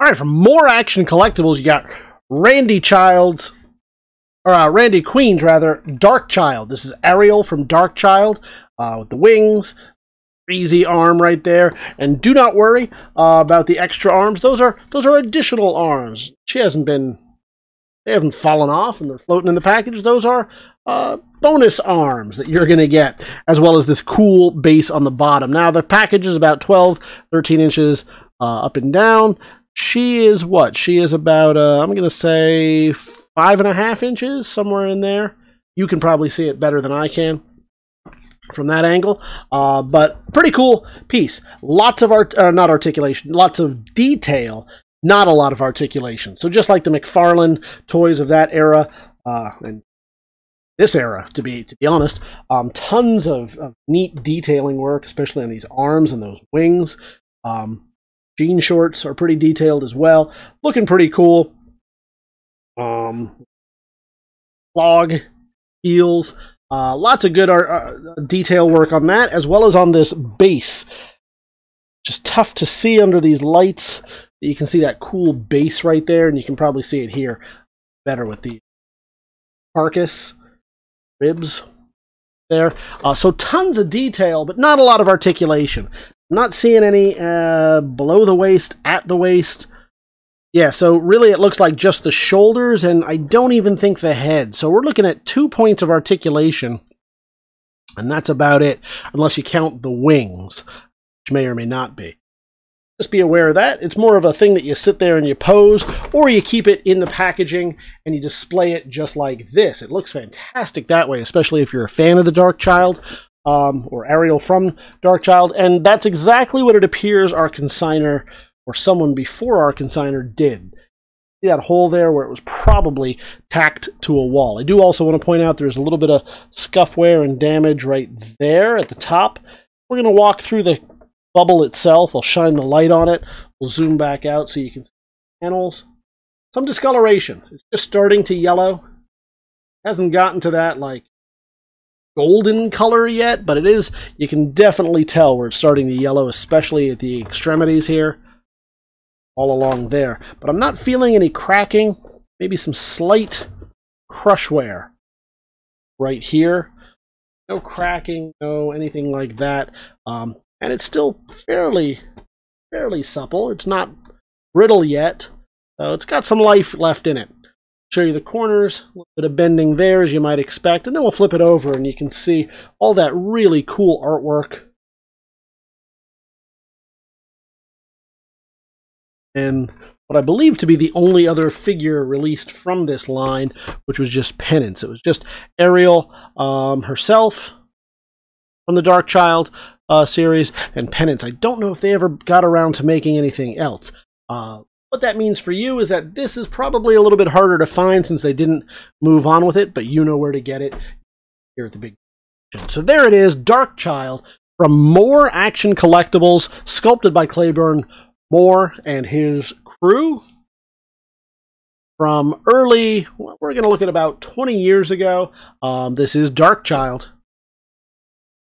All right, for more action collectibles, you got Randy Queen's Darkchylde. This is Ariel from Darkchylde with the wings. Easy arm right there, and do not worry about the extra arms. Those are additional arms. They haven't fallen off and they're floating in the package. Those are bonus arms that you're gonna get, as well as this cool base on the bottom. Now the package is about 13 inches up and down. She is what? She is about I'm gonna say 5.5 inches, somewhere in there. You can probably see it better than I can from that angle, but pretty cool piece. Lots of lots of detail, not a lot of articulation. So just like the McFarlane toys of that era, and this era, to be honest, tons of neat detailing work, especially on these arms and those wings. Jean shorts are pretty detailed as well, looking pretty cool. Log heels. Lots of good detail work on that, as well as on this base. Just tough to see under these lights. You can see that cool base right there, and you can probably see it here better with the carcass ribs there. So tons of detail, but not a lot of articulation. I'm not seeing any below the waist, at the waist. Yeah, so really it looks like just the shoulders, and I don't even think the head. So we're looking at 2 points of articulation, and that's about it, unless you count the wings, which may or may not be. Just be aware of that. It's more of a thing that you sit there and you pose, or you keep it in the packaging and you display it just like this. It looks fantastic that way, especially if you're a fan of the Darkchylde, or Ariel from Darkchylde, and that's exactly what it appears our consignor, or someone before our consignor, did. See that hole there where it was probably tacked to a wall. I do also want to point out there's a little bit of scuff wear and damage right there at the top. We're going to walk through the bubble itself. I'll shine the light on it. We'll zoom back out so you can see the panels. Some discoloration. It's just starting to yellow. Hasn't gotten to that like golden color yet, but it is. You can definitely tell where it's starting to yellow, especially at the extremities here. All along there, but I'm not feeling any cracking. Maybe some slight crush wear right here. No cracking, no anything like that, and it's still fairly supple. It's not brittle yet, so it's got some life left in it. Show you the corners, a little bit of bending there as you might expect, and then we'll flip it over and you can see all that really cool artwork. And what I believe to be the only other figure released from this line, which was just Penance. It was just Ariel herself from the Darkchylde series, and Penance. I don't know if they ever got around to making anything else. What that means for you is that this is probably a little bit harder to find since they didn't move on with it, but you know where to get it here at the Big. So there it is, Darkchylde from More Action Collectibles, sculpted by Claiborne Moore and his crew from early, we're going to look at about 20 years ago. This is Darkchylde.